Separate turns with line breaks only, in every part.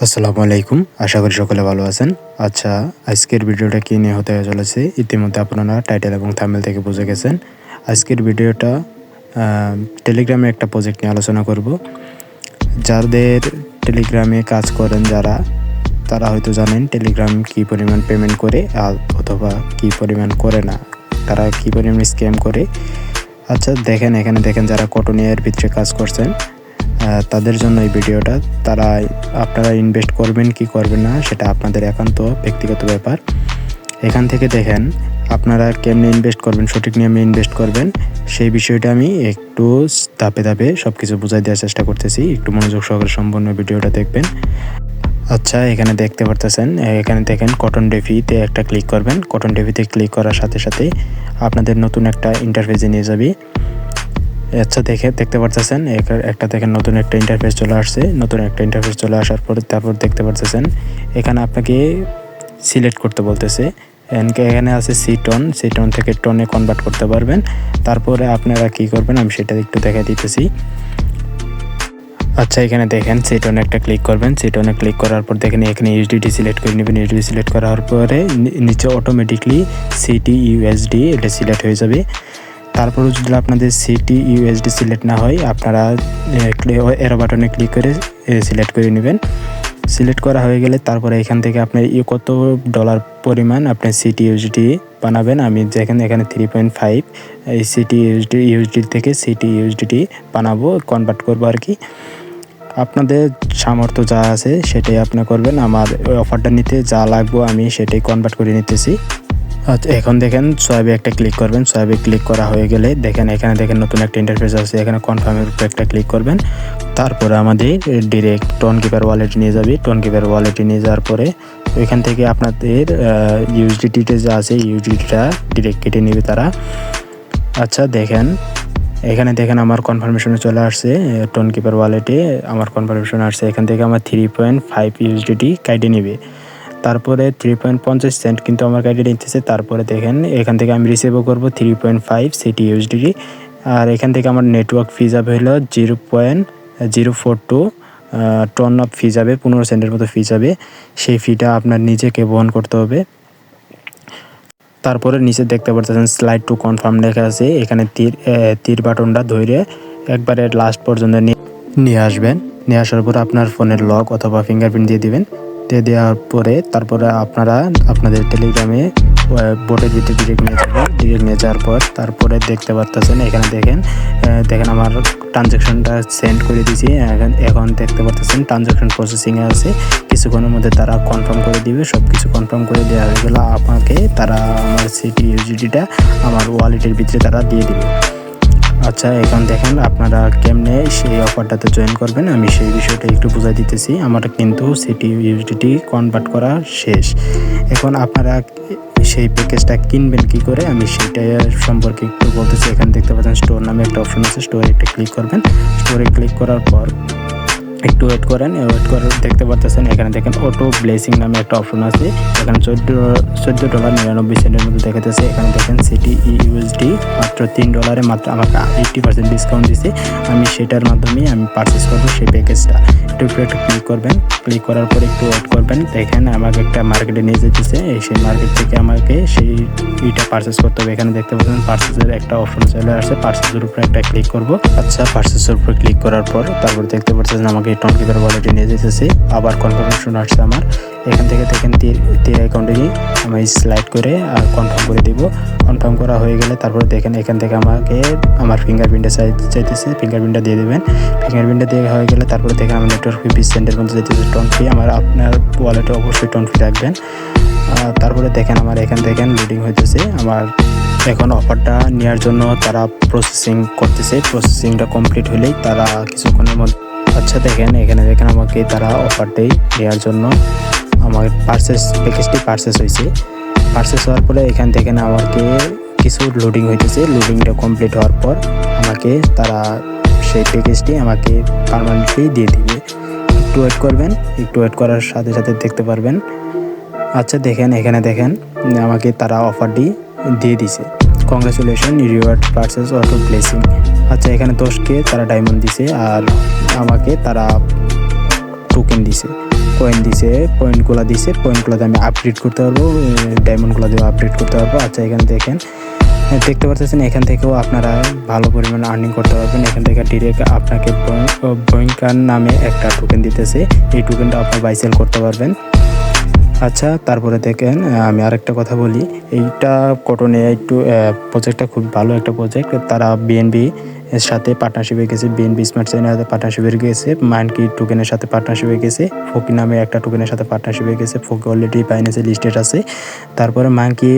আসসালামু আলাইকুম। আশা করি সকলে ভালো আছেন। আচ্ছা, আজকের ভিডিওটা কী নিয়ে হতে চলেছে ইতিমধ্যে আপনারা টাইটেল এবং থাম্বনেল থেকে বুঝে গেছেন। আজকের ভিডিওটা টেলিগ্রামে একটা প্রজেক্ট নিয়ে আলোচনা করব। যাদের টেলিগ্রামে কাজ করেন তারা হয়তো জানেন টেলিগ্রাম কী পরিমাণ পেমেন্ট করে অথবা কী পরিমাণ করে না, তারা কী পরিমাণ স্ক্যাম করে। আচ্ছা এখানে দেখেন যারা কটনিয়ার ভিতরে কাজ করছেন তাদের জন্য এই ভিডিওটা। আপনারা ইনভেস্ট করবেন কি করবেন না সেটা আপনাদের একান্ত ব্যক্তিগত ব্যাপার। এখান থেকে দেখেন আপনারা কেমনে ইনভেস্ট করবেন, সঠিক নিয়মে ইনভেস্ট করবেন সেই বিষয়টা আমি একটু ধাপে ধাপে সব কিছু বুঝাই দেওয়ার চেষ্টা করতেছি। একটু মনোযোগ সহকারে সম্পূর্ণ ভিডিওটা দেখবেন। আচ্ছা, এখানে দেখতে পারতেছেন, এখানে দেখেন কটন ডেফিতে একটা ক্লিক করবেন। কটন ডেফিতে ক্লিক করার সাথে সাথে আপনাদের নতুন একটা ইন্টারফেসে নিয়ে যাবে। আচ্ছা দেখতে পারতেছেন একটা দেখেন নতুন একটা ইন্টারফেস চলে আসছে। নতুন একটা ইন্টারফেস চলে আসার পরে তারপর দেখতে পারতেছেন এখানে আপনাকে সিলেক্ট করতে বলতেছে। এখানে আছে সিটন থেকে টনে কনভার্ট করতে পারবেন। তারপরে আপনারা কি করবেন আমি সেটা একটু দেখাই দিতেছি। আচ্ছা, এখানে দেখেন সিটনে একটা ক্লিক করবেন। সিটনে ক্লিক করার পর দেখেন এখানে ইউএসডিটি সিলেক্ট করে নেবেন। ইউএসডি সিলেক্ট করার পরে নিচে অটোমেটিকলি সিটি ইউএসডি এটা সিলেক্ট হয়ে যাবে। তারপরে যদি আপনাদের সিটি ইউএসডি সিলেক্ট না হয় আপনারা এরো বাটনে ক্লিক করে সিলেক্ট করে নেবেন। সিলেক্ট করা হয়ে গেলে তারপরে এখান থেকে আপনার কত ডলার পরিমাণ আপনি সিটি ইউএসডি বানাবেন। আমি যেখানে এখানে 3.5 এই সিটি ইউএসডি থেকে সিটি ইউএসডিটি বানাবো, কনভার্ট করবো আর কি। আপনাদের সামর্থ্য যা আছে সেটাই আপনি করবেন। আমার ওই অফারটা নিতে যা লাগবে আমি সেটাই কনভার্ট করে নিতেছি। আচ্ছা, এখন দেখেন সোয়াবে একটা ক্লিক করবেন। সোয়াবে ক্লিক করা হয়ে গেলে দেখেন এখানে দেখেন নতুন একটা ইন্টারফেস আছে। এখানে কনফার্মের উপরে একটা ক্লিক করবেন। তারপরে আমাদের ডিরেক্ট টোনকিপার ওয়ালেটে নিয়ে যাবে। টোনকিপার ওয়ালেটে নিয়ে যাওয়ার পরে ওইখান থেকে আপনাদের ইউএসডিটিতে যা আছে ইউএসডিটিটা ডিরেক্ট কেটে নেবে তারা। আচ্ছা এখানে দেখেন আমার কনফার্মেশনে চলে আসছে। টোনকিপার ওয়ালেটে আমার কনফার্মেশন আসছে। এখান থেকে আমার 3.5 ইউএসডিটি কেটে নেবে। তারপরে 3.50 সেন্ট কিন্তু আমার কাছে নিতেছে। তারপরে দেখেন এখান থেকে আমি রিসিভও করবো 3.5 সিটি ইউএসডিটি। আর এখান থেকে আমার নেটওয়ার্ক ফি যাবে হলো 0.042 টন অফ ফি যাবে, 15 সেন্টের মতো ফি যাবে। সেই ফিটা আপনার নিজেকে বহন করতে হবে। তারপরে নিচে দেখতে পাচ্ছেন স্লাইড টু কনফার্ম লেখা আছে। এখানে তীর বাটনটা ধরে একবারে লাস্ট পর্যন্ত নিয়ে আসবেন। নিয়ে আসার পর আপনার ফোনের লক অথবা ফিঙ্গারপ্রিন্ট দিয়ে দিবেন। দেওয়ার পরে তারপরে আপনারা আপনাদের টেলিগ্রামে বোটের ভিতরে ডিরেক্ট নিয়ে যাওয়ার পর তারপরে দেখতে পাচ্ছেন এখানে দেখেন আমার ট্রানজ্যাকশনটা সেন্ড করে দিয়েছি। এখন দেখতে পাচ্ছেন ট্রানজ্যাকশন প্রসেসিংয়ে আছে। কিছুক্ষণের মধ্যে তারা কনফার্ম করে দিবে। সব কিছু কনফার্ম করে দেওয়া হয়ে গেলে আপনাকে তারা আমার সিটি ইউএসডিটা আমার ওয়ালেটের ভিতরে তারা দিয়ে দিবে। আচ্ছা, এখন দেখেন আপনারা কেমনে সেই অফারটাতে জয়েন করবেন আমি সেই বিষয়টা একটু বুঝাই দিতেছি। আমার কিন্তু সিটি ইউএসডিটি কনভার্ট করা শেষ। এখন আপনারা সেই প্যাকেজটা কিনবেন কি করে আমি সেটা সম্পর্কে একটু বলতেছি। এখানে দেখতে পাচ্ছেন স্টোর নামে একটা অপশন আছে। স্টোরে একটা ক্লিক করবেন। স্টোরে ক্লিক করার পর একটু ওয়েট করে দেখতে পাচ্ছেন এখানে দেখেন অটো ব্লেসিং নামে একটা অপশন আছে। এখানে $14.99 মধ্যে দেখাতেছে। এখানে দেখেন সিটি ইউএসডি মাত্র $3 মাত্র আমাকে 80% ডিসকাউন্ট দিছে। আমি সেটার মাধ্যমে আমি পারচেস করবো সেই প্যাকেজটা। একটু ক্লিক করবেন। ক্লিক করার পর একটু ওয়েট করবেন। দেখেন আমাকে একটা মার্কেটে নিয়ে যেতেছে। সেই মার্কেট থেকে আমাকে এইটা পারচেস করতে হবে। এখানে দেখতে পাচ্ছেন পারচেসের একটা অপশন চলে আসছে। পারচেসের উপরে একটা ক্লিক করব। আচ্ছা, পারচেসের উপরে ক্লিক করার পর তারপর দেখতে পাচ্ছেন আমাকে টোনকিপার ওয়ালেটে নিয়ে যেতেছে। আবার কনফার্মেশন আসছে আমার। এখান থেকে দেখেন তীর অ্যাকাউন্টে আমি স্লাইড করে আর কনফার্ম করে দিব। কনফার্ম করা হয়ে গেলে তারপরে দেখেন এখান থেকে আমাকে আমার ফিঙ্গারপ্রিন্টটা চাইতেছে। ফিঙ্গারপ্রিন্টটা দিয়ে দেবেন। ফিঙ্গারপ্রিন্টটা দিয়ে হয়ে গেলে তারপরে দেখেন আমার নেটওয়ার্ক ফি 20 সেন্টের মধ্যে যেতেছে টোন ফি। আপনার ওয়ালেটে অবশ্যই টোন ফি রাখবেন। তারপরে দেখেন আমার এখান থেকে লোডিং হইতেছে। আমার এখন অফারটা নেওয়ার জন্য তারা প্রসেসিং করতেছে। প্রসেসিংটা কমপ্লিট হলেই তারা কিছুক্ষণের মধ্যে আচ্ছা এখানে দেখেন আমাকে তারা অফারটাই নেওয়ার জন্য আমার প্যাকেজটি পারচেস হয়েছে। পারচেস হওয়ার পরে এখান থেকে আমাকে কিছু লোডিং হইতেছে। লোডিংটা কমপ্লিট হওয়ার পর আমাকে তারা সেই প্যাকেজটি আমাকে পার্মানেন্টলি দিয়ে দিবে। একটু ওয়েট করবেন। একটু ওয়েট করার সাথে সাথে দেখতে পারবেন। আচ্ছা এখানে দেখেন আমাকে তারা অফারটি দিয়ে দিছে। Congratulation, reward purchase auto blessing. আচ্ছা, এখানে 10K তারা ডায়মন্ড দিছে আর আমাকে তারা টোকেন দিছে। কয়েন দিছে, পয়েন্টগুলো দিছে, পয়েন্টগুলোতে আমি আপগ্রেড করতে পারবো, ডায়মন্ডগুলো দিয়েও আপগ্রেড করতে পারবো। আচ্ছা এখানে দেখেন, দেখতে পাচ্ছেন এখান থেকেও আপনারা ভালো পরিমাণে আর্নিং করতে পারবেন। এখান থেকে ডিরেক্ট আপনাকে বইঙ্কার নামে একটা টোকেন দিতেছে, এই টোকেনটা আপনার বাই সেল করতে পারবেন। আচ্ছা তারপরে দেখেন আমি আরেকটা কথা বলি, এইটা কটনে একটু প্রজেক্টটা খুব ভালো একটা প্রজেক্ট। তারা বিএনবি এর সাথে পার্টনারশিপ হয়ে গেছে, বিএনবি স্মার্ট চেইনের সাথে পার্টনারশিপ হয়ে গেছে, মাইনকি টোকেনের সাথে পার্টনারশিপ হয়ে গেছে, ফকি নামে একটা টোকেনের সাথে পার্টনারশিপ হয়ে গেছে, ফকি অলরেডি বাইন্যান্সে লিস্টেড আছে। তারপরে মাইনকি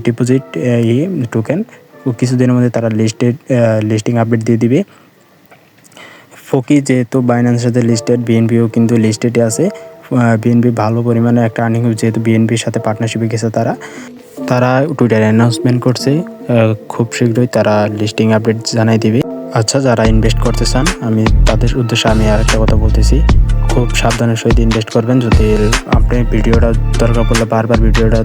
ডিপোজিট টোকেন কিছুদিনের মধ্যে তারা লিস্টিং আপডেট দিয়ে দিবে। ফকি যেহেতু বাইন্যান্সের সাথে লিস্টেড, বিএনবিও কিন্তু লিস্টেডে আছে। বিএনবি ভালো পরিমাণে একটা আর্নিং, যেহেতু বিএনবির সাথে পার্টনারশিপে গেছে তারা টুইটারে অ্যানাউন্সমেন্ট করছে খুব শীঘ্রই তারা লিস্টিং আপডেট জানাই দিবে। আচ্ছা যারা ইনভেস্ট করতে চান, আমি তাদের উদ্দেশ্যে আমি আরেকটা কথা বলতেছি, খুব সাবধানের সহিত ইনভেস্ট করবেন। যদি আপনি ভিডিওটা দরকার পড়লে বারবার ভিডিওটা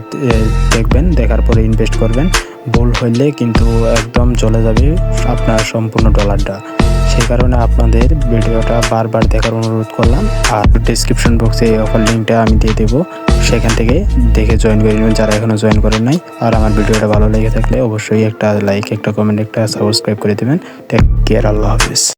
দেখবেন, দেখার পরে ইনভেস্ট করবেন। ভুল হইলে কিন্তু একদম চলে যাবে আপনার সম্পূর্ণ ডলারটা। সেই কারণে আপনাদের ভিডিওটা বারবার দেখার অনুরোধ করলাম। আর ডিসক্রিপশন বক্সে এই অফার লিঙ্কটা আমি দিয়ে দেবো, সেখান থেকে দেখে জয়েন করে নেবেন যারা এখনও জয়েন করেন নাই। আর আমার ভিডিওটা ভালো লেগে থাকলে অবশ্যই একটা লাইক, একটা কমেন্ট, একটা সাবস্ক্রাইব করে দেবেন। টেক কেয়ার, আল্লাহ হাফিজ।